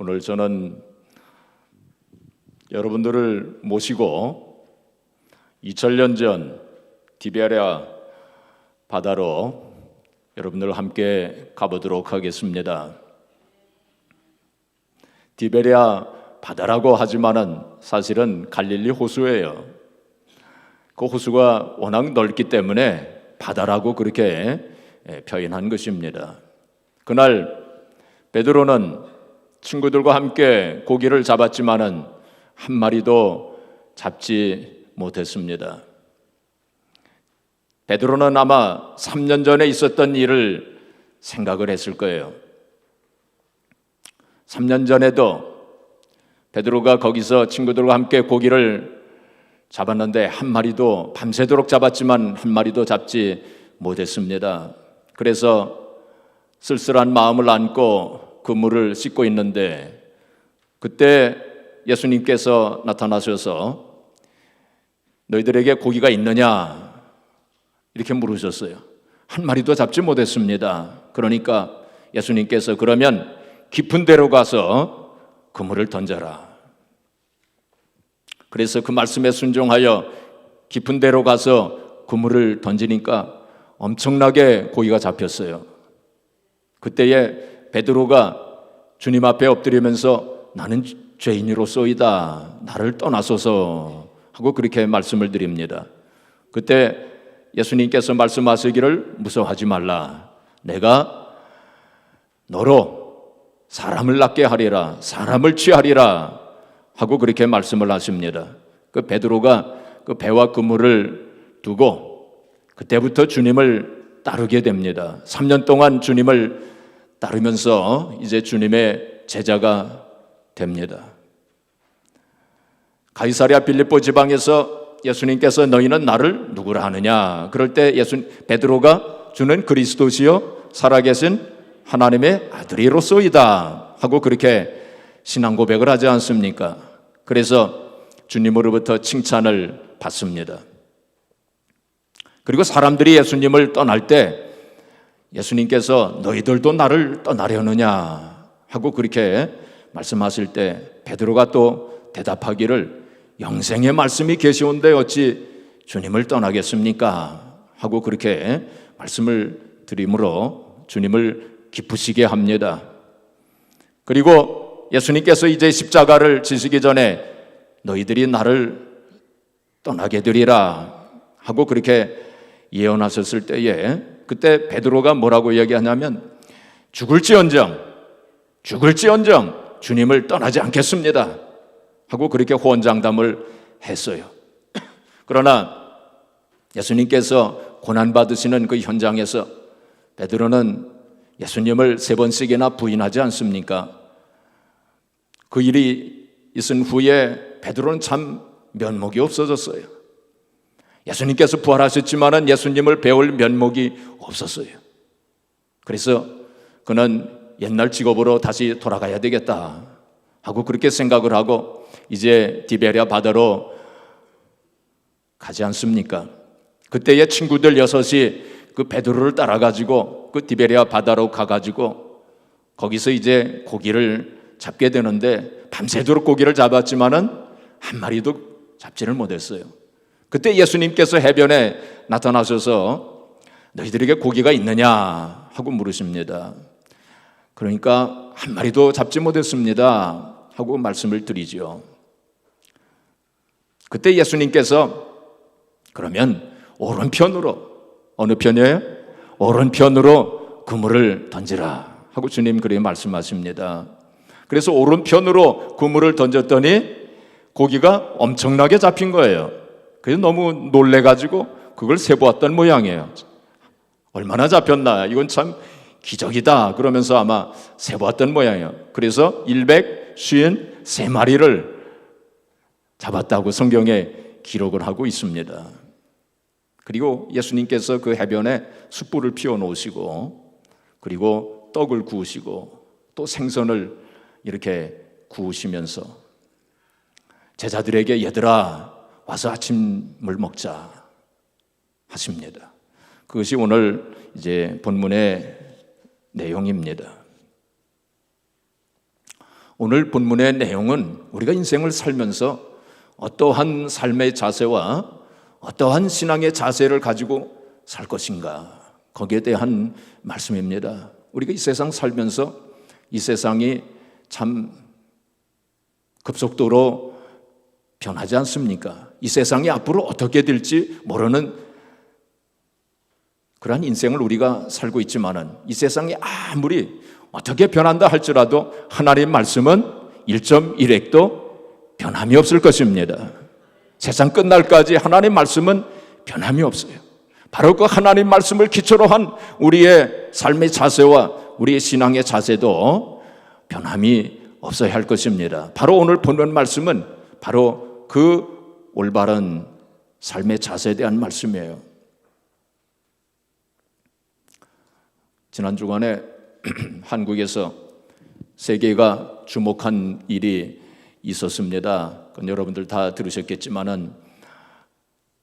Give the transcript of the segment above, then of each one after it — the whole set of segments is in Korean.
오늘 저는 여러분들을 모시고 2000년 전 디베랴 바다로 여러분들과 함께 가보도록 하겠습니다. 디베랴 바다라고 하지만은 사실은 갈릴리 호수예요. 그 호수가 워낙 넓기 때문에 바다라고 그렇게 표현한 것입니다. 그날 베드로는 친구들과 함께 고기를 잡았지만은 한 마리도 잡지 못했습니다. 베드로는 아마 3년 전에 있었던 일을 생각을 했을 거예요. 3년 전에도 베드로가 거기서 친구들과 함께 고기를 잡았는데 한 마리도 밤새도록 잡았지만 한 마리도 잡지 못했습니다. 그래서 쓸쓸한 마음을 안고 그물을 씻고 있는데 그때 예수님께서 나타나셔서 너희들에게 고기가 있느냐 이렇게 물으셨어요. 한 마리도 잡지 못했습니다. 그러니까 예수님께서 그러면 깊은 데로 가서 그물을 던져라. 그래서 그 말씀에 순종하여 깊은 데로 가서 그물을 던지니까 엄청나게 고기가 잡혔어요. 그때에 베드로가 주님 앞에 엎드리면서 나는 죄인으로소이다. 나를 떠나소서 하고 그렇게 말씀을 드립니다. 그때 예수님께서 말씀하시기를 무서워하지 말라. 내가 너로 사람을 낫게 하리라. 사람을 취하리라. 하고 그렇게 말씀을 하십니다. 그 베드로가 그 배와 그물을 두고 그때부터 주님을 따르게 됩니다. 3년 동안 주님을 따르면서 이제 주님의 제자가 됩니다. 가이사랴 빌립보 지방에서 예수님께서 너희는 나를 누구라 하느냐? 그럴 때 베드로가 주는 그리스도시요 살아계신 하나님의 아들이로소이다 하고 그렇게 신앙 고백을 하지 않습니까? 그래서 주님으로부터 칭찬을 받습니다. 그리고 사람들이 예수님을 떠날 때 예수님께서 너희들도 나를 떠나려느냐 하고 그렇게 말씀하실 때 베드로가 또 대답하기를 영생의 말씀이 계시온데 어찌 주님을 떠나겠습니까? 하고 그렇게 말씀을 드림으로 주님을 기쁘시게 합니다. 그리고 예수님께서 이제 십자가를 지시기 전에 너희들이 나를 떠나게 되리라 하고 그렇게 예언하셨을 때에 그때 베드로가 뭐라고 이야기하냐면 죽을지언정 주님을 떠나지 않겠습니다 하고 그렇게 호언장담을 했어요. 그러나 예수님께서 고난받으시는 그 현장에서 베드로는 예수님을 3번씩이나 부인하지 않습니까? 그 일이 있은 후에 베드로는 참 면목이 없어졌어요. 예수님께서 부활하셨지만은 예수님을 배울 면목이 없었어요. 그래서 그는 옛날 직업으로 다시 돌아가야 되겠다 하고 그렇게 생각을 하고 이제 디베랴 바다로 가지 않습니까? 그때의 친구들 6이 그 베드로를 따라가지고 그 디베랴 바다로 가가지고 거기서 이제 고기를 잡게 되는데 밤새도록 고기를 잡았지만은 한 마리도 잡지를 못했어요. 그때 예수님께서 해변에 나타나셔서 너희들에게 고기가 있느냐 하고 물으십니다. 그러니까 한 마리도 잡지 못했습니다 하고 말씀을 드리죠. 그때 예수님께서 그러면 오른편으로 어느 편이에요? 오른편으로 그물을 던지라 하고 주님 그렇게 말씀하십니다. 그래서 오른편으로 그물을 던졌더니 고기가 엄청나게 잡힌 거예요. 그래서 너무 놀래가지고 그걸 세보았던 모양이에요. 얼마나 잡혔나 이건 참 기적이다 그러면서 아마 세보았던 모양이에요. 그래서 153마리를 잡았다고 성경에 기록을 하고 있습니다. 그리고 예수님께서 그 해변에 숯불을 피워놓으시고 그리고 떡을 구우시고 또 생선을 이렇게 구우시면서 제자들에게 얘들아 와서 아침을 먹자 하십니다. 그것이 오늘 이제 본문의 내용입니다. 오늘 본문의 내용은 우리가 인생을 살면서 어떠한 삶의 자세와 어떠한 신앙의 자세를 가지고 살 것인가, 거기에 대한 말씀입니다. 우리가 이 세상 살면서 이 세상이 참 급속도로 변하지 않습니까? 이 세상이 앞으로 어떻게 될지 모르는 그러한 인생을 우리가 살고 있지만은 이 세상이 아무리 어떻게 변한다 할지라도 하나님의 말씀은 1.1획도 변함이 없을 것입니다. 세상 끝날까지 하나님의 말씀은 변함이 없어요. 바로 그 하나님 말씀을 기초로 한 우리의 삶의 자세와 우리의 신앙의 자세도 변함이 없어야 할 것입니다. 바로 오늘 본문 말씀은 바로 그 올바른 삶의 자세에 대한 말씀이에요. 지난 주간에 한국에서 세계가 주목한 일이 있었습니다. 여러분들 다 들으셨겠지만은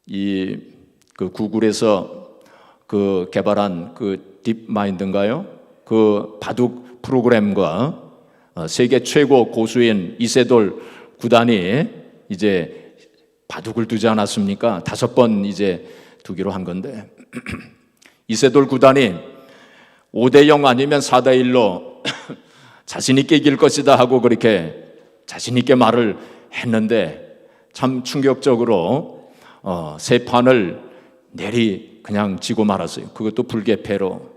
그 구글에서 그 개발한 그 딥마인드인가요? 그 바둑 프로그램과 세계 최고 고수인 이세돌 구단이 이제 바둑을 두지 않았습니까? 5번 이제 두기로 한 건데 이세돌 구단이 5대0 아니면 4대1로 자신 있게 이길 것이다 하고 그렇게 자신 있게 말을 했는데 참 충격적으로 3판을 그냥 지고 말았어요. 그것도 불개패로.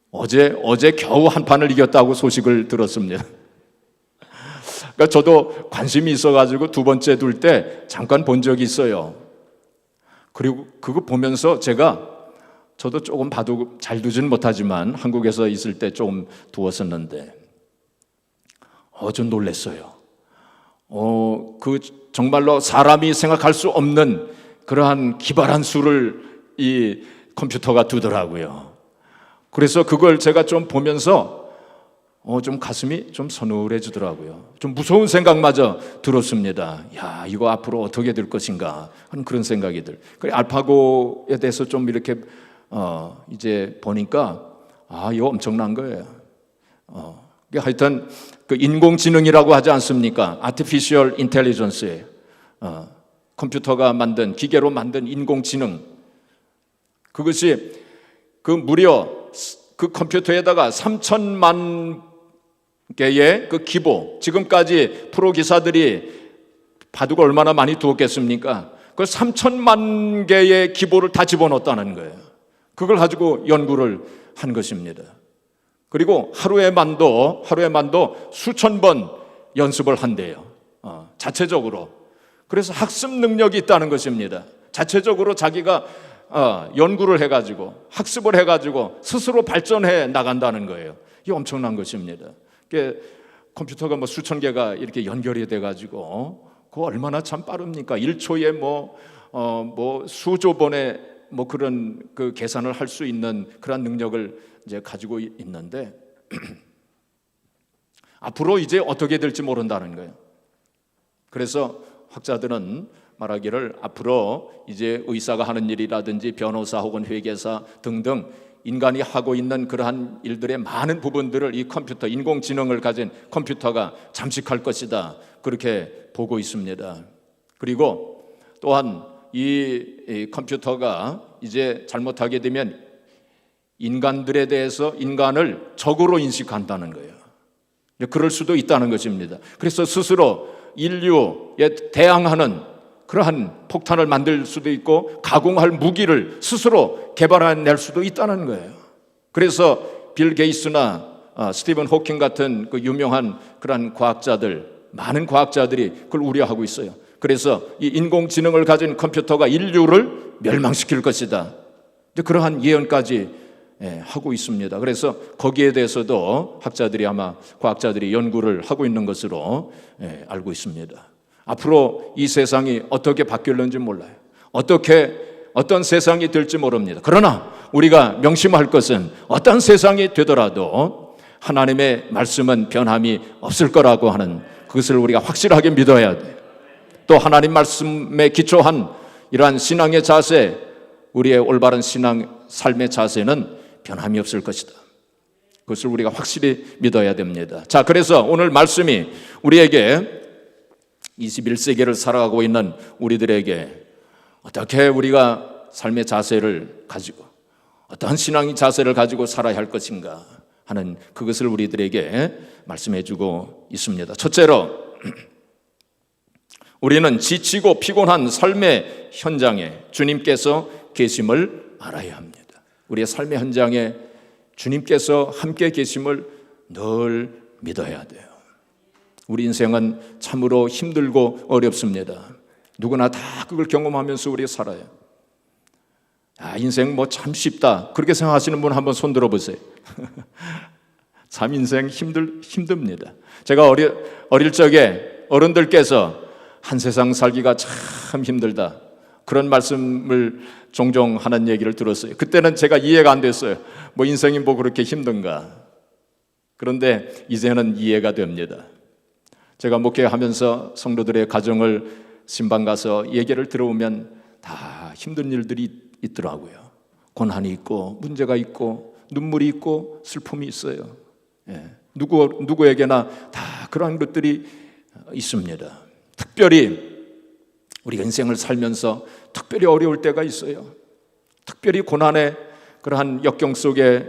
어제 겨우 한 판을 이겼다고 소식을 들었습니다. 그러니까 저도 관심이 있어가지고 2번째 둘 때 잠깐 본 적이 있어요. 그리고 그거 보면서 저도 조금 바둑 잘 두지는 못하지만 한국에서 있을 때 조금 두었었는데 좀 놀랐어요. 그 정말로 사람이 생각할 수 없는 그러한 기발한 수를 이 컴퓨터가 두더라고요. 그래서 그걸 제가 좀 보면서 좀 가슴이 좀 서늘해지더라고요. 좀 무서운 생각마저 들었습니다. 야, 이거 앞으로 어떻게 될 것인가 하는 그런 생각이 그래 알파고에 대해서 좀 이렇게 이제 보니까 이거 엄청난 거예요. 하여튼 그 인공지능이라고 하지 않습니까? Artificial Intelligence예요. 컴퓨터가 만든 기계로 만든 인공지능. 그것이 그 무려 그 컴퓨터에다가 3천만 개의 그 기보, 지금까지 프로 기사들이 바둑을 얼마나 많이 두었겠습니까? 그 3천만 개의 기보를 다 집어넣었다는 거예요. 그걸 가지고 연구를 한 것입니다. 그리고 하루에만도 수천 번 연습을 한대요. 자체적으로. 그래서 학습 능력이 있다는 것입니다. 자체적으로 자기가 연구를 해가지고 학습을 해가지고 스스로 발전해 나간다는 거예요. 이게 엄청난 것입니다. 컴퓨터가 뭐 수천 개가 이렇게 연결이 돼가지고 그거 얼마나 참 빠릅니까? 1초에 뭐 수조 번의 뭐 그런 그 계산을 할 수 있는 그런 능력을 이제 가지고 있는데 앞으로 이제 어떻게 될지 모른다는 거예요. 그래서 학자들은 말하기를 앞으로 이제 의사가 하는 일이라든지 변호사 혹은 회계사 등등 인간이 하고 있는 그러한 일들의 많은 부분들을 이 컴퓨터, 인공지능을 가진 컴퓨터가 잠식할 것이다. 그렇게 보고 있습니다. 그리고 또한 이 컴퓨터가 이제 잘못하게 되면 인간들에 대해서 인간을 적으로 인식한다는 거예요. 그럴 수도 있다는 것입니다. 그래서 스스로 인류에 대항하는 그러한 폭탄을 만들 수도 있고 가공할 무기를 스스로 개발해낼 수도 있다는 거예요. 그래서 빌 게이츠나 스티븐 호킹 같은 그 유명한 그러한 과학자들, 많은 과학자들이 그걸 우려하고 있어요. 그래서 이 인공지능을 가진 컴퓨터가 인류를 멸망시킬 것이다. 그러한 예언까지 하고 있습니다. 그래서 거기에 대해서도 학자들이 아마 과학자들이 연구를 하고 있는 것으로 알고 있습니다. 앞으로 이 세상이 어떻게 바뀔는지 몰라요. 어떤 세상이 될지 모릅니다. 그러나 우리가 명심할 것은 어떤 세상이 되더라도 하나님의 말씀은 변함이 없을 거라고 하는 그것을 우리가 확실하게 믿어야 돼요. 또 하나님 말씀에 기초한 이러한 신앙의 자세, 우리의 올바른 신앙 삶의 자세는 변함이 없을 것이다. 그것을 우리가 확실히 믿어야 됩니다. 자, 그래서 오늘 말씀이 우리에게 21세기를 살아가고 있는 우리들에게 어떻게 우리가 삶의 자세를 가지고 어떠한 신앙의 자세를 가지고 살아야 할 것인가 하는 그것을 우리들에게 말씀해 주고 있습니다. 첫째로 우리는 지치고 피곤한 삶의 현장에 주님께서 계심을 알아야 합니다. 우리의 삶의 현장에 주님께서 함께 계심을 늘 믿어야 돼요. 우리 인생은 참으로 힘들고 어렵습니다. 누구나 다 그걸 경험하면서 우리가 살아요. 인생 뭐 참 쉽다 그렇게 생각하시는 분 한번 손 들어보세요. 참 인생 힘듭니다. 제가 어릴 적에 어른들께서 한 세상 살기가 참 힘들다 그런 말씀을 종종 하는 얘기를 들었어요. 그때는 제가 이해가 안 됐어요. 뭐 인생이 뭐 그렇게 힘든가. 그런데 이제는 이해가 됩니다. 제가 목회하면서 성도들의 가정을 신방 가서 얘기를 들어오면 다 힘든 일들이 있더라고요. 고난이 있고 문제가 있고 눈물이 있고 슬픔이 있어요. 누구에게나 다 그러한 것들이 있습니다. 특별히 우리가 인생을 살면서 특별히 어려울 때가 있어요. 특별히 고난의 그러한 역경 속에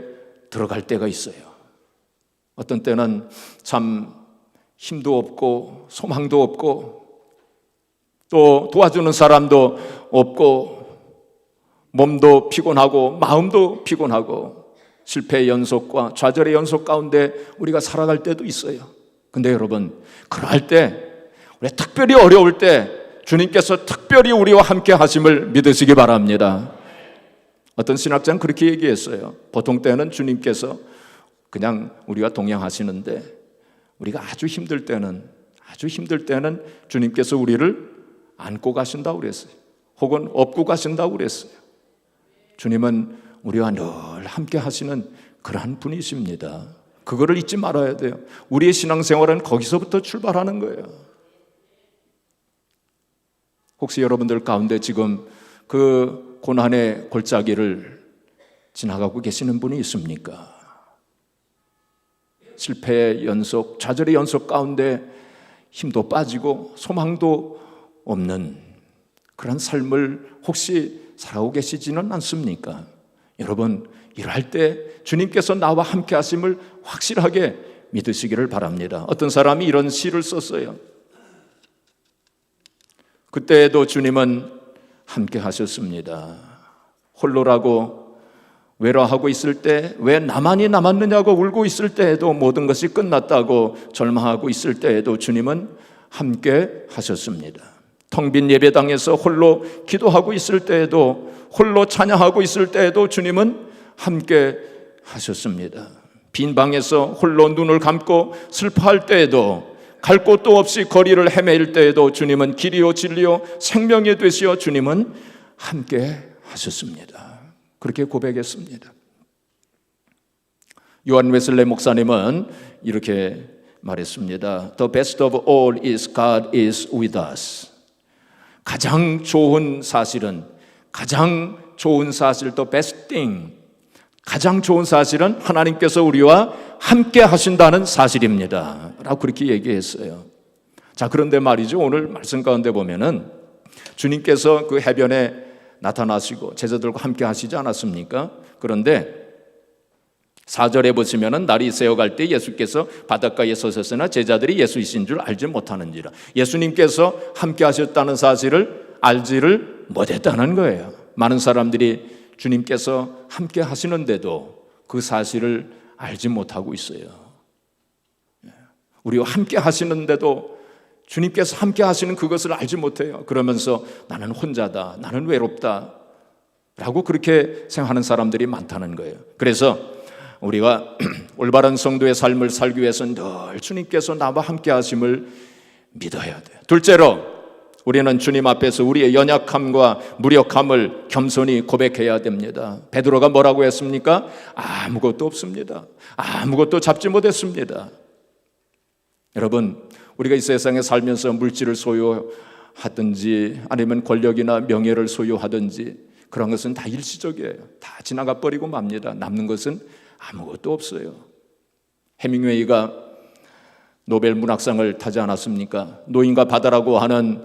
들어갈 때가 있어요. 어떤 때는 참 힘도 없고 소망도 없고 또 도와주는 사람도 없고 몸도 피곤하고 마음도 피곤하고 실패의 연속과 좌절의 연속 가운데 우리가 살아갈 때도 있어요. 근데 여러분 그럴 때 우리 특별히 어려울 때 주님께서 특별히 우리와 함께 하심을 믿으시기 바랍니다. 어떤 신학자는 그렇게 얘기했어요. 보통 때는 주님께서 그냥 우리와 동행하시는데 우리가 아주 힘들 때는 주님께서 우리를 안고 가신다고 그랬어요. 혹은 업고 가신다고 그랬어요. 주님은 우리와 늘 함께 하시는 그러한 분이십니다. 그거를 잊지 말아야 돼요. 우리의 신앙생활은 거기서부터 출발하는 거예요. 혹시 여러분들 가운데 지금 그 고난의 골짜기를 지나가고 계시는 분이 있습니까? 실패의 연속, 좌절의 연속 가운데 힘도 빠지고 소망도 없는 그런 삶을 혹시 살아오고 계시지는 않습니까? 여러분, 이럴 때 주님께서 나와 함께 하심을 확실하게 믿으시기를 바랍니다. 어떤 사람이 이런 시를 썼어요. 그때에도 주님은 함께 하셨습니다. 홀로라고 외로워하고 있을 때, 왜 나만이 남았느냐고 울고 있을 때에도, 모든 것이 끝났다고 절망하고 있을 때에도 주님은 함께 하셨습니다. 텅 빈 예배당에서 홀로 기도하고 있을 때에도, 홀로 찬양하고 있을 때에도 주님은 함께 하셨습니다. 빈 방에서 홀로 눈을 감고 슬퍼할 때에도, 갈 곳도 없이 거리를 헤매일 때에도 주님은 길이요 진리요 생명이 되시어 주님은 함께 하셨습니다. 그렇게 고백했습니다. 요한 웨슬레 목사님은 이렇게 말했습니다. The best of all is God is with us. 가장 좋은 사실은, the best thing, 가장 좋은 사실은 하나님께서 우리와 함께 하신다는 사실입니다 라고 그렇게 얘기했어요. 자, 그런데 말이죠, 오늘 말씀 가운데 보면은 주님께서 그 해변에 나타나시고 제자들과 함께 하시지 않았습니까? 그런데 4절에 보시면은 날이 새어갈 때 예수께서 바닷가에 서셨으나 제자들이 예수이신 줄 알지 못하는지라. 예수님께서 함께 하셨다는 사실을 알지를 못했다는 거예요. 많은 사람들이 주님께서 함께 하시는데도 그 사실을 알지 못하고 있어요. 우리와 함께 하시는데도 주님께서 함께 하시는 그것을 알지 못해요. 그러면서 나는 혼자다, 나는 외롭다 라고 그렇게 생각하는 사람들이 많다는 거예요. 그래서 우리가 올바른 성도의 삶을 살기 위해서는 늘 주님께서 나와 함께 하심을 믿어야 돼요. 둘째로, 우리는 주님 앞에서 우리의 연약함과 무력함을 겸손히 고백해야 됩니다. 베드로가 뭐라고 했습니까? 아무것도 없습니다. 아무것도 잡지 못했습니다. 여러분, 우리가 이 세상에 살면서 물질을 소유하든지 아니면 권력이나 명예를 소유하든지 그런 것은 다 일시적이에요. 다 지나가 버리고 맙니다. 남는 것은 아무것도 없어요. 해밍웨이가 노벨 문학상을 타지 않았습니까? 노인과 바다라고 하는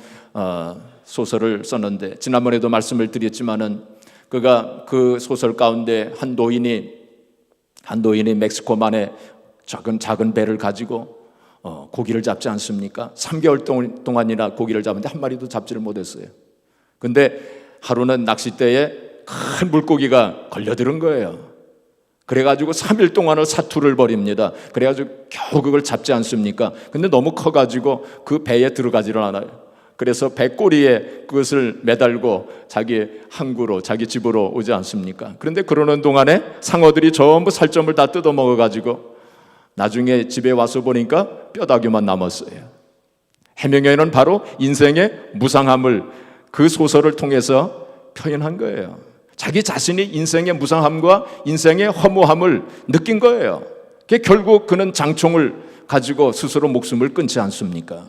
소설을 썼는데, 지난번에도 말씀을 드렸지만은 그가 그 소설 가운데 한 노인이 멕시코만에 작은 배를 가지고 고기를 잡지 않습니까? 3개월 동안이나 고기를 잡았는데 한 마리도 잡지를 못했어요. 근데 하루는 낚싯대에 큰 물고기가 걸려들은 거예요. 그래가지고 3일 동안을 사투를 벌입니다. 그래가지고 겨우 그걸 잡지 않습니까? 근데 너무 커가지고 그 배에 들어가지를 않아요. 그래서 배꼬리에 그것을 매달고 자기 항구로, 자기 집으로 오지 않습니까? 그런데 그러는 동안에 상어들이 전부 살점을 다 뜯어 먹어가지고 나중에 집에 와서 보니까 뼈다귀만 남았어요. 해밍웨이는 바로 인생의 무상함을 그 소설을 통해서 표현한 거예요. 자기 자신이 인생의 무상함과 인생의 허무함을 느낀 거예요. 결국 그는 장총을 가지고 스스로 목숨을 끊지 않습니까?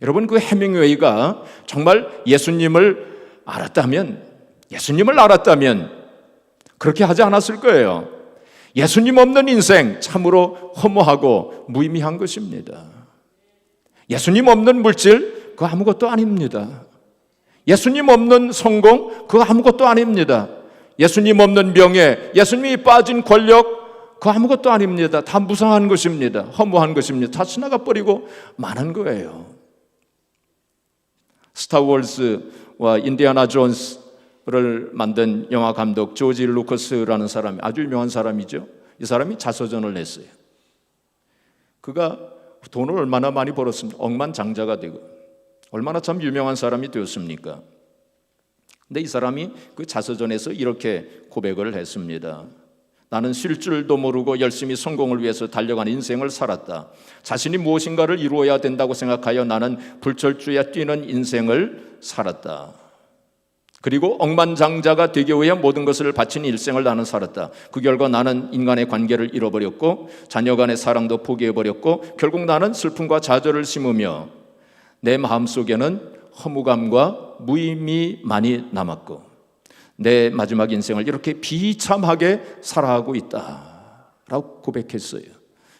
여러분, 그 해밍웨이가 정말 예수님을 알았다면 그렇게 하지 않았을 거예요. 예수님 없는 인생 참으로 허무하고 무의미한 것입니다. 예수님 없는 물질, 그거 아무것도 아닙니다. 예수님 없는 성공, 그거 아무것도 아닙니다. 예수님 없는 명예, 예수님이 빠진 권력, 그거 아무것도 아닙니다. 다 무상한 것입니다. 허무한 것입니다. 다 지나가 버리고 마는 거예요. 스타워즈와 인디아나 존스를 만든 영화 감독 조지 루커스라는 사람이 아주 유명한 사람이죠. 이 사람이 자서전을 냈어요. 그가 돈을 얼마나 많이 벌었습니까? 억만장자가 되고 얼마나 참 유명한 사람이 되었습니까? 근데 이 사람이 그 자서전에서 이렇게 고백을 했습니다. 나는 쉴 줄도 모르고 열심히 성공을 위해서 달려간 인생을 살았다. 자신이 무엇인가를 이루어야 된다고 생각하여 나는 불철주야 뛰는 인생을 살았다. 그리고 억만장자가 되기 위해 모든 것을 바친 일생을 나는 살았다. 그 결과 나는 인간의 관계를 잃어버렸고 자녀 간의 사랑도 포기해버렸고 결국 나는 슬픔과 좌절을 심으며 내 마음속에는 허무감과 무의미만이 남았고 내 마지막 인생을 이렇게 비참하게 살아가고 있다라고 고백했어요.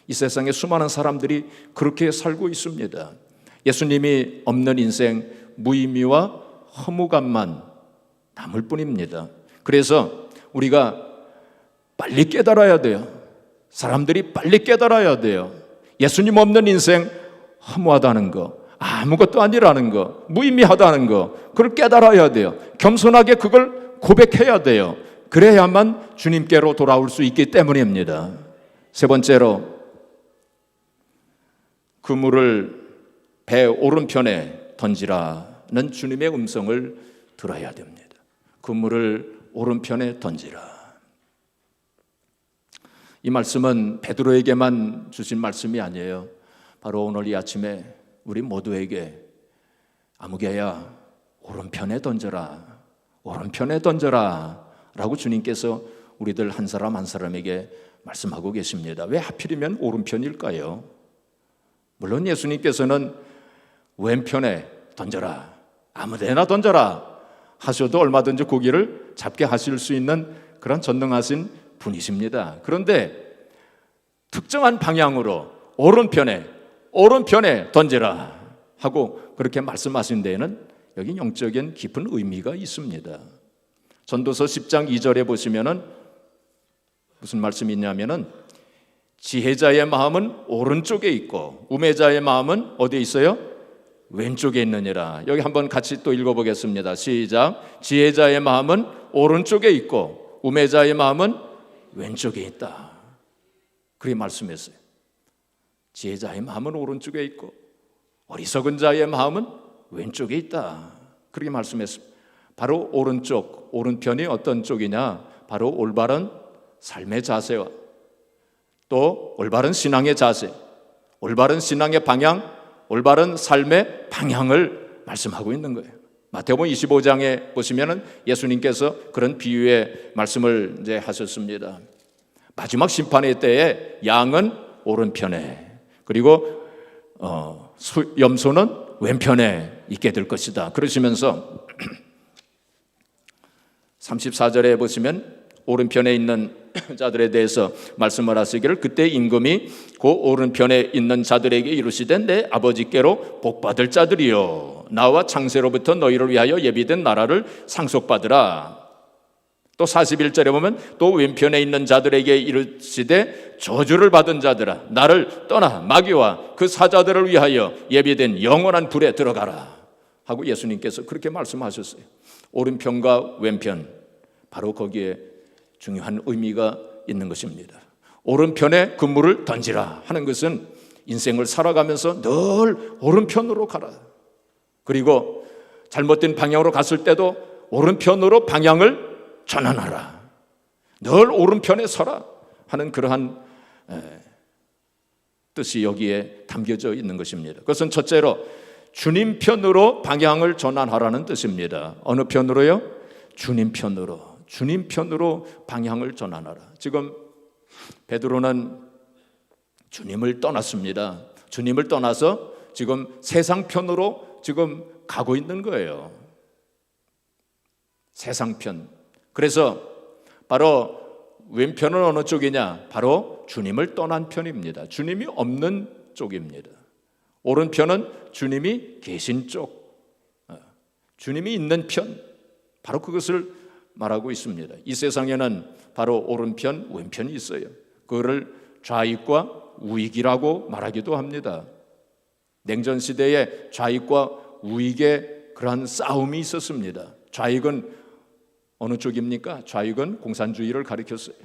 이 세상에 수많은 사람들이 그렇게 살고 있습니다. 예수님이 없는 인생, 무의미와 허무감만 남을 뿐입니다. 그래서 우리가 빨리 깨달아야 돼요. 사람들이 빨리 깨달아야 돼요. 예수님 없는 인생 허무하다는 거, 아무것도 아니라는 거, 무의미하다는 거, 그걸 깨달아야 돼요. 겸손하게 그걸 고백해야 돼요. 그래야만 주님께로 돌아올 수 있기 때문입니다. 세 번째로, 그물을 배 오른편에 던지라는 주님의 음성을 들어야 됩니다. 그물을 오른편에 던지라. 이 말씀은 베드로에게만 주신 말씀이 아니에요. 바로 오늘 이 아침에 우리 모두에게 아무개야 오른편에 던져라, 오른편에 던져라 라고 주님께서 우리들 한 사람 한 사람에게 말씀하고 계십니다. 왜 하필이면 오른편일까요? 물론 예수님께서는 왼편에 던져라, 아무데나 던져라 하셔도 얼마든지 고기를 잡게 하실 수 있는 그런 전능하신 분이십니다. 그런데 특정한 방향으로 오른편에 던져라 하고 그렇게 말씀하신 데에는 여기 영적인 깊은 의미가 있습니다. 전도서 10장 2절에 보시면은 무슨 말씀이 있냐면은 지혜자의 마음은 오른쪽에 있고 우매자의 마음은 어디에 있어요? 왼쪽에 있느니라. 여기 한번 같이 또 읽어보겠습니다. 시작. 지혜자의 마음은 오른쪽에 있고 우매자의 마음은 왼쪽에 있다. 그렇게 말씀했어요. 지혜자의 마음은 오른쪽에 있고 어리석은 자의 마음은 왼쪽에 있다. 그렇게 말씀했습니다. 바로 오른편이 어떤 쪽이냐? 바로 올바른 삶의 자세와 또 올바른 신앙의 자세, 올바른 신앙의 방향, 올바른 삶의 방향을 말씀하고 있는 거예요. 마태복음 25장에 보시면은 예수님께서 그런 비유의 말씀을 이제 하셨습니다. 마지막 심판의 때에 양은 오른편에 그리고 염소는 왼편에 있게 될 것이다. 그러시면서 34절에 보시면 오른편에 있는 자들에 대해서 말씀을 하시기를 그때 임금이 그 오른편에 있는 자들에게 이르시되 내 아버지께로 복받을 자들이여 나와 창세로부터 너희를 위하여 예비된 나라를 상속받으라. 또 41절에 보면 또 왼편에 있는 자들에게 이르시되 저주를 받은 자들아 나를 떠나 마귀와 그 사자들을 위하여 예비된 영원한 불에 들어가라 하고 예수님께서 그렇게 말씀하셨어요. 오른편과 왼편, 바로 거기에 중요한 의미가 있는 것입니다. 오른편에 그물을 던지라 하는 것은 인생을 살아가면서 늘 오른편으로 가라. 그리고 잘못된 방향으로 갔을 때도 오른편으로 방향을 전환하라. 늘 오른편에 서라 하는 그러한 뜻이 여기에 담겨져 있는 것입니다. 그것은 첫째로 주님 편으로 방향을 전환하라는 뜻입니다. 어느 편으로요? 주님 편으로. 주님 편으로 방향을 전환하라. 지금 베드로는 주님을 떠났습니다. 주님을 떠나서 지금 세상 편으로 지금 가고 있는 거예요. 세상 편. 그래서 바로 왼편은 어느 쪽이냐? 바로 주님을 떠난 편입니다. 주님이 없는 쪽입니다. 오른편은 주님이 계신 쪽, 주님이 있는 편, 바로 그것을 말하고 있습니다. 이 세상에는 바로 오른편, 왼편이 있어요. 그거를 좌익과 우익이라고 말하기도 합니다. 냉전 시대에 좌익과 우익의 그러한 싸움이 있었습니다. 좌익은 어느 쪽입니까? 좌익은 공산주의를 가리켰어요.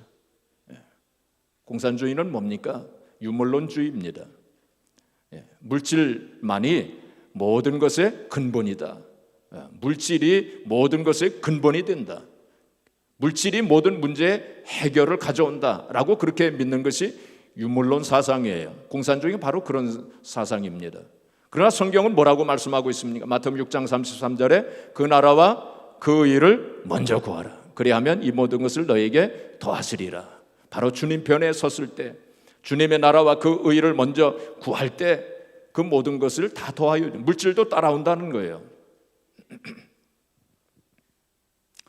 공산주의는 뭡니까? 유물론주의입니다. 물질만이 모든 것의 근본이다. 물질이 모든 것의 근본이 된다. 물질이 모든 문제의 해결을 가져온다라고 그렇게 믿는 것이 유물론 사상이에요. 공산주의가 바로 그런 사상입니다. 그러나 성경은 뭐라고 말씀하고 있습니까? 마태복음 6장 33절에 그 나라와 그 일을 먼저 구하라. 그리하면 이 모든 것을 너에게 더하시리라. 바로 주님 편에 섰을 때, 주님의 나라와 그 의를 먼저 구할 때 그 모든 것을 다 더하여, 물질도 따라온다는 거예요.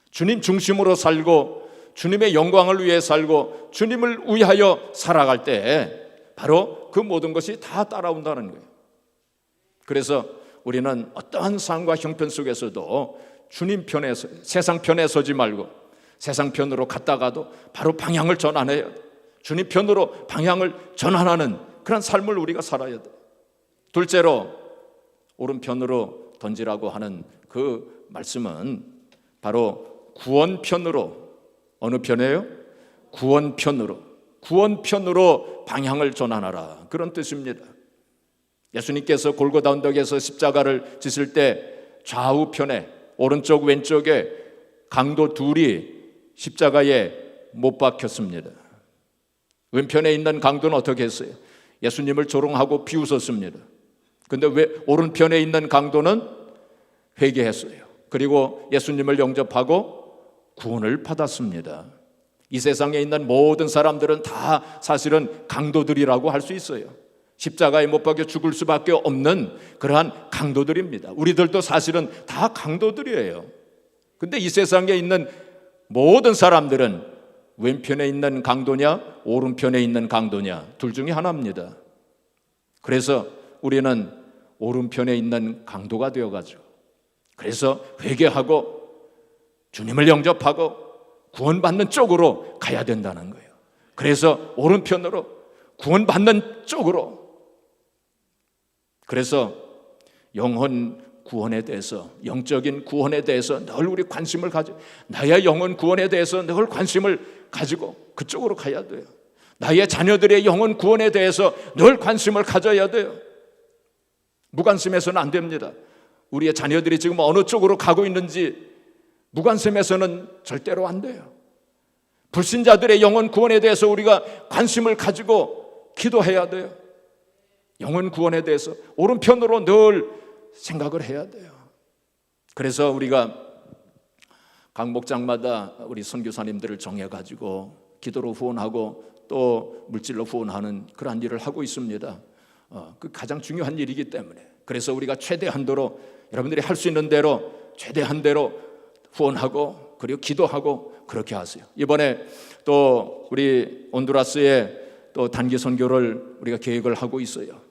주님 중심으로 살고 주님의 영광을 위해 살고 주님을 위하여 살아갈 때 바로 그 모든 것이 다 따라온다는 거예요. 그래서 우리는 어떠한 삶과 형편 속에서도 주님 편에, 세상 편에 서지 말고 세상 편으로 갔다가도 바로 방향을 전환해야 돼. 주님 편으로 방향을 전환하는 그런 삶을 우리가 살아야 돼. 둘째로 오른편으로 던지라고 하는 그 말씀은 바로 구원편으로, 어느 편이에요? 구원편으로 방향을 전환하라, 그런 뜻입니다. 예수님께서 골고다 언덕에서 십자가를 지실 때 좌우편에 오른쪽 왼쪽에 강도 둘이 십자가에 못 박혔습니다. 왼편에 있는 강도는 어떻게 했어요? 예수님을 조롱하고 비웃었습니다. 근데 왜 오른편에 있는 강도는 회개했어요. 그리고 예수님을 영접하고 구원을 받았습니다. 이 세상에 있는 모든 사람들은 다 사실은 강도들이라고 할 수 있어요. 십자가에 못 박혀 죽을 수밖에 없는 그러한 강도들입니다. 우리들도 사실은 다 강도들이에요. 근데 이 세상에 있는 모든 사람들은 왼편에 있는 강도냐 오른편에 있는 강도냐, 둘 중에 하나입니다. 그래서 우리는 오른편에 있는 강도가 되어가지고, 그래서 회개하고 주님을 영접하고 구원받는 쪽으로 가야 된다는 거예요. 그래서 오른편으로 구원받는 쪽으로, 그래서 영혼 구원에 대해서, 영적인 구원에 대해서 늘 우리 관심을 가지고, 나의 영혼 구원에 대해서 늘 관심을 가지고 그쪽으로 가야 돼요. 나의 자녀들의 영혼 구원에 대해서 늘 관심을 가져야 돼요. 무관심해서는 안 됩니다. 우리의 자녀들이 지금 어느 쪽으로 가고 있는지 무관심해서는 절대로 안 돼요. 불신자들의 영혼 구원에 대해서 우리가 관심을 가지고 기도해야 돼요. 영혼 구원에 대해서 오른편으로 늘 생각을 해야 돼요. 그래서 우리가 각 목장마다 우리 선교사님들을 정해가지고 기도로 후원하고 또 물질로 후원하는 그런 일을 하고 있습니다. 그 가장 중요한 일이기 때문에, 그래서 우리가 최대한도로 여러분들이 할 수 있는 대로 최대한 대로 후원하고 그리고 기도하고 그렇게 하세요. 이번에 또 우리 온두라스에 또 단기 선교를 우리가 계획을 하고 있어요.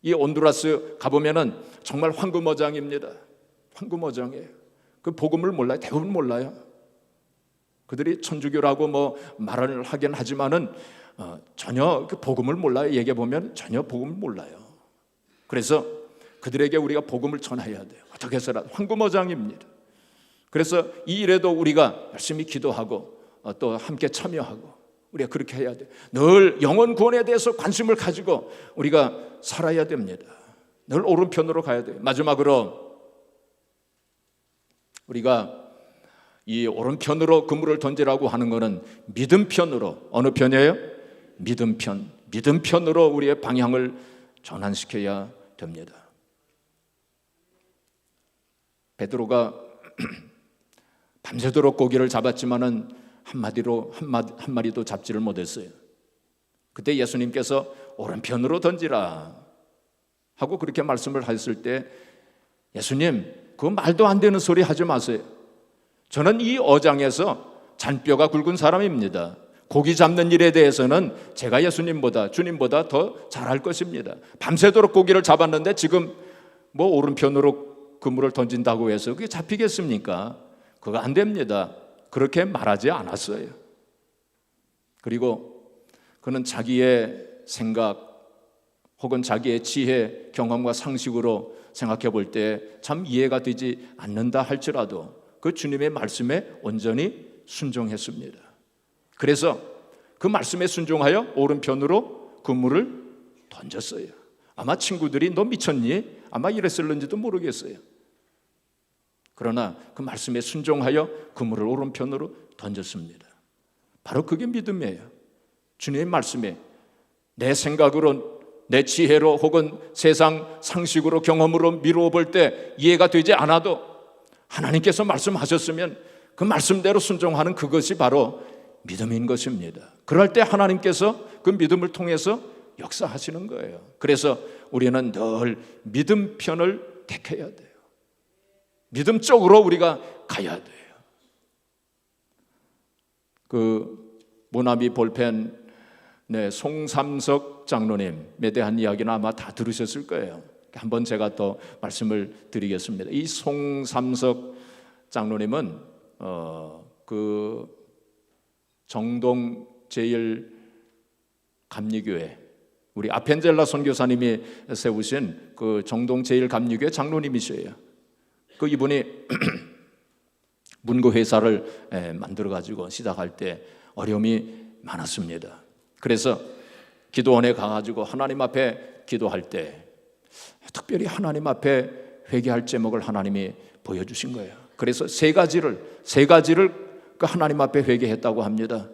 이 온두라스 가보면은 정말 황금어장입니다. 황금어장이에요. 그 복음을 몰라요. 대부분 몰라요. 그들이 천주교라고 뭐 말을 하긴 하지만은 전혀 그 복음을 몰라요. 얘기해 보면 전혀 복음을 몰라요. 그래서 그들에게 우리가 복음을 전해야 돼요. 어떻게 해서라도. 황금어장입니다. 그래서 이 일에도 우리가 열심히 기도하고 또 함께 참여하고 우리가 그렇게 해야 돼요. 늘 영혼 구원에 대해서 관심을 가지고 우리가 살아야 됩니다. 늘 오른편으로 가야 돼요. 마지막으로 우리가 이 오른편으로 그물을 던지라고 하는 것은 믿음편으로, 어느 편이에요? 믿음편으로 우리의 방향을 전환시켜야 됩니다. 베드로가 밤새도록 고기를 잡았지만은 한 마리도 잡지를 못했어요. 그때 예수님께서 오른편으로 던지라 하고 그렇게 말씀을 하셨을 때, 예수님, 그 말도 안 되는 소리 하지 마세요. 저는 이 어장에서 잔뼈가 굵은 사람입니다. 고기 잡는 일에 대해서는 제가 예수님보다, 주님보다 더 잘할 것입니다. 밤새도록 고기를 잡았는데 지금 뭐 오른편으로 그물을 던진다고 해서 그게 잡히겠습니까? 그거 안 됩니다. 그렇게 말하지 않았어요. 그리고 그는 자기의 생각 혹은 자기의 지혜, 경험과 상식으로 생각해 볼 때 참 이해가 되지 않는다 할지라도 그 주님의 말씀에 온전히 순종했습니다. 그래서 그 말씀에 순종하여 오른편으로 그물을 던졌어요. 아마 친구들이 너 미쳤니? 아마 이랬을는지도 모르겠어요. 그러나 그 말씀에 순종하여 그물을 오른편으로 던졌습니다. 바로 그게 믿음이에요. 주님의 말씀에 내 생각으로, 내 지혜로 혹은 세상 상식으로, 경험으로 미루어 볼 때 이해가 되지 않아도 하나님께서 말씀하셨으면 그 말씀대로 순종하는 그것이 바로 믿음인 것입니다. 그럴 때 하나님께서 그 믿음을 통해서 역사하시는 거예요. 그래서 우리는 늘 믿음 편을 택해야 돼요. 믿음 쪽으로 우리가 가야 돼요. 그 모나미 볼펜 송삼석 장로님에 대한 이야기는 아마 다 들으셨을 거예요. 한번 제가 또 말씀을 드리겠습니다. 이 송삼석 장로님은 그 정동 제일 감리교회, 우리 아펜젤라 선교사님이 세우신 그 정동 제일 감리교회 장로님이셔요. 그 이분이 문구 회사를 만들어 가지고 시작할 때 어려움이 많았습니다. 그래서 기도원에 가가지고 하나님 앞에 기도할 때 특별히 하나님 앞에 회개할 제목을 하나님이 보여주신 거예요. 그래서 세 가지를 그 하나님 앞에 회개했다고 합니다.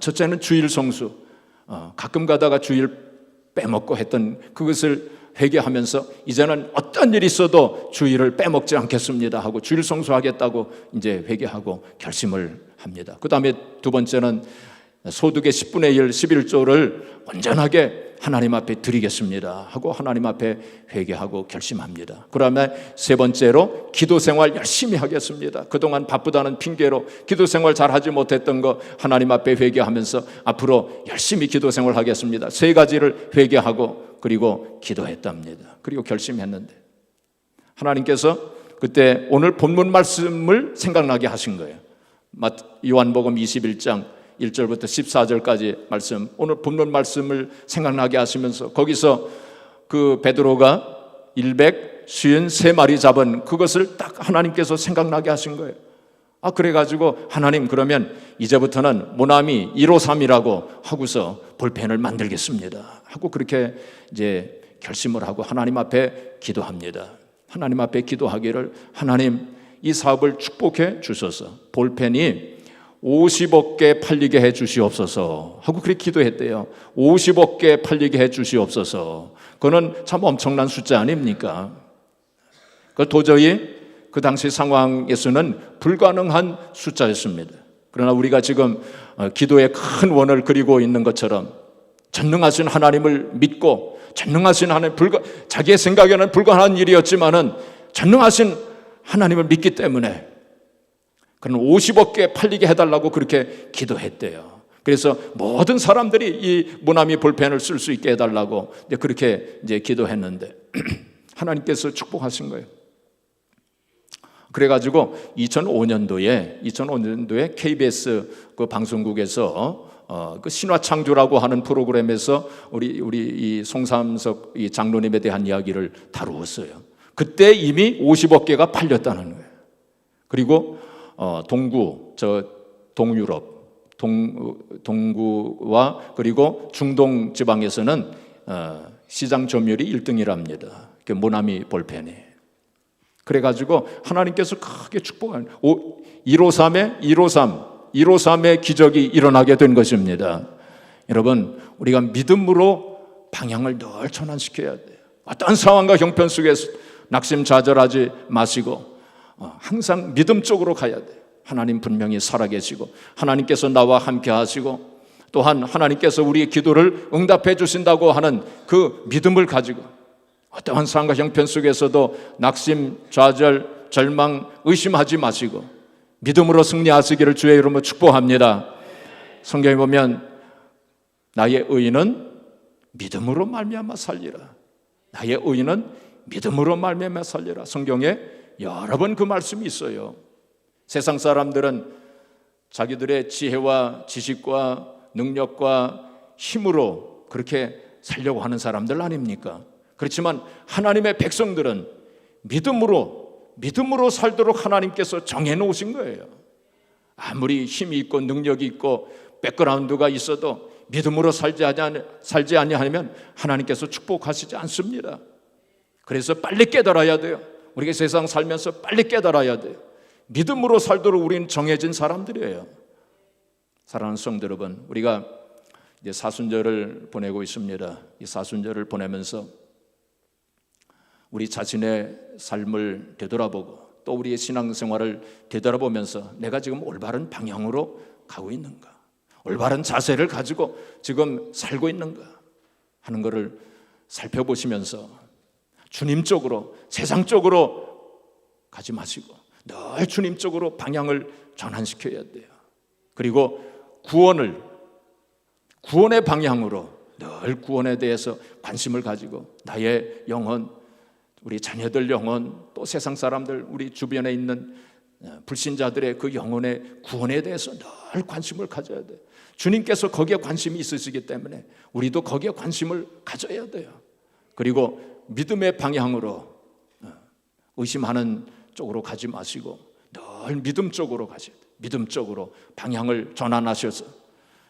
첫째는 주일 성수, 가끔 가다가 주일 빼먹고 했던 그것을 회개하면서 이제는 어떤 일이 있어도 주일을 빼먹지 않겠습니다 하고 주일 성수하겠다고 이제 회개하고 결심을 합니다. 그 다음에 두 번째는 소득의 10분의 1, 11조를 온전하게 하나님 앞에 드리겠습니다 하고 하나님 앞에 회개하고 결심합니다. 그러면 세 번째로 기도 생활 열심히 하겠습니다. 그동안 바쁘다는 핑계로 기도 생활 잘하지 못했던 거 하나님 앞에 회개하면서 앞으로 열심히 기도 생활 하겠습니다. 세 가지를 회개하고 그리고 기도했답니다. 그리고 결심했는데 하나님께서 그때 오늘 본문 말씀을 생각나게 하신 거예요. 요한복음 21장 1절부터 14절까지 말씀, 오늘 본문 말씀을 생각나게 하시면서 거기서 그 베드로가 153마리 잡은 그것을 딱 하나님께서 생각나게 하신 거예요. 그래가지고 하나님, 그러면 이제부터는 모나미 153이라고 하고서 볼펜을 만들겠습니다 하고 그렇게 이제 결심을 하고 하나님 앞에 기도합니다. 하나님 앞에 기도하기를, 하나님 이 사업을 축복해 주소서, 볼펜이 50억 개 팔리게 해 주시옵소서 하고 그렇게 기도했대요. 50억 개 팔리게 해 주시옵소서. 그거는 참 엄청난 숫자 아닙니까? 그 도저히 그 당시 상황에서는 불가능한 숫자였습니다. 그러나 우리가 지금 기도의 큰 원을 그리고 있는 것처럼 전능하신 하나님을 믿고 전능하신 하나님, 자기의 생각에는 불가능한 일이었지만은 전능하신 하나님을 믿기 때문에 그는 50억 개 팔리게 해달라고 그렇게 기도했대요. 그래서 모든 사람들이 이 모나미 볼펜을 쓸 수 있게 해달라고 그렇게 이제 기도했는데 하나님께서 축복하신 거예요. 그래가지고 2005년도에 KBS 그 방송국에서 그 신화창조라고 하는 프로그램에서 우리 이 송삼석 이 장로님에 대한 이야기를 다루었어요. 그때 이미 50억 개가 팔렸다는 거예요. 그리고 동구와 그리고 중동 지방에서는 시장 점유율이 1등이랍니다. 그 모나미 볼펜이. 그래가지고 하나님께서 크게 축복하는 153의 기적이 일어나게 된 것입니다. 여러분, 우리가 믿음으로 방향을 늘 전환시켜야 돼요. 어떤 상황과 형편 속에서 낙심좌절하지 마시고 항상 믿음 쪽으로 가야 돼요. 하나님 분명히 살아계시고 하나님께서 나와 함께 하시고 또한 하나님께서 우리의 기도를 응답해 주신다고 하는 그 믿음을 가지고 어떠한 상황과 형편 속에서도 낙심, 좌절, 절망, 의심하지 마시고 믿음으로 승리하시기를 주의 이름으로 축복합니다. 성경에 보면 나의 의인은 믿음으로 말미암아 살리라. 나의 의인은 믿음으로 말미암아 살리라. 성경에 여러 번 그 말씀이 있어요. 세상 사람들은 자기들의 지혜와 지식과 능력과 힘으로 그렇게 살려고 하는 사람들 아닙니까? 그렇지만 하나님의 백성들은 믿음으로 살도록 하나님께서 정해놓으신 거예요. 아무리 힘이 있고 능력이 있고 백그라운드가 있어도 믿음으로 살지 아니하면 하나님께서 축복하시지 않습니다. 그래서 빨리 깨달아야 돼요. 우리가 세상 살면서 빨리 깨달아야 돼요. 믿음으로 살도록 우리는 정해진 사람들이에요. 사랑하는 성도 여러분, 우리가 이제 사순절을 보내고 있습니다. 이 사순절을 보내면서 우리 자신의 삶을 되돌아보고 또 우리의 신앙생활을 되돌아보면서 내가 지금 올바른 방향으로 가고 있는가, 올바른 자세를 가지고 지금 살고 있는가 하는 것을 살펴보시면서 주님 쪽으로, 세상 쪽으로 가지 마시고 늘 주님 쪽으로 방향을 전환시켜야 돼요. 그리고 구원의 방향으로 늘 구원에 대해서 관심을 가지고 나의 영혼, 우리 자녀들 영혼, 또 세상 사람들, 우리 주변에 있는 불신자들의 그 영혼의 구원에 대해서 늘 관심을 가져야 돼요. 주님께서 거기에 관심이 있으시기 때문에 우리도 거기에 관심을 가져야 돼요. 그리고 믿음의 방향으로, 의심하는 쪽으로 가지 마시고 늘 믿음 쪽으로 가셔야 돼요. 믿음 쪽으로 방향을 전환하셔서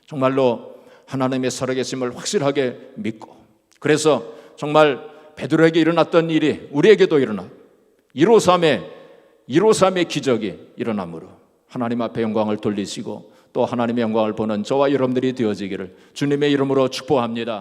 정말로 하나님의 살아계심을 확실하게 믿고, 그래서 정말 베드로에게 일어났던 일이 우리에게도 일어나 153의 기적이 일어나므로 하나님 앞에 영광을 돌리시고 또 하나님의 영광을 보는 저와 여러분들이 되어지기를 주님의 이름으로 축복합니다.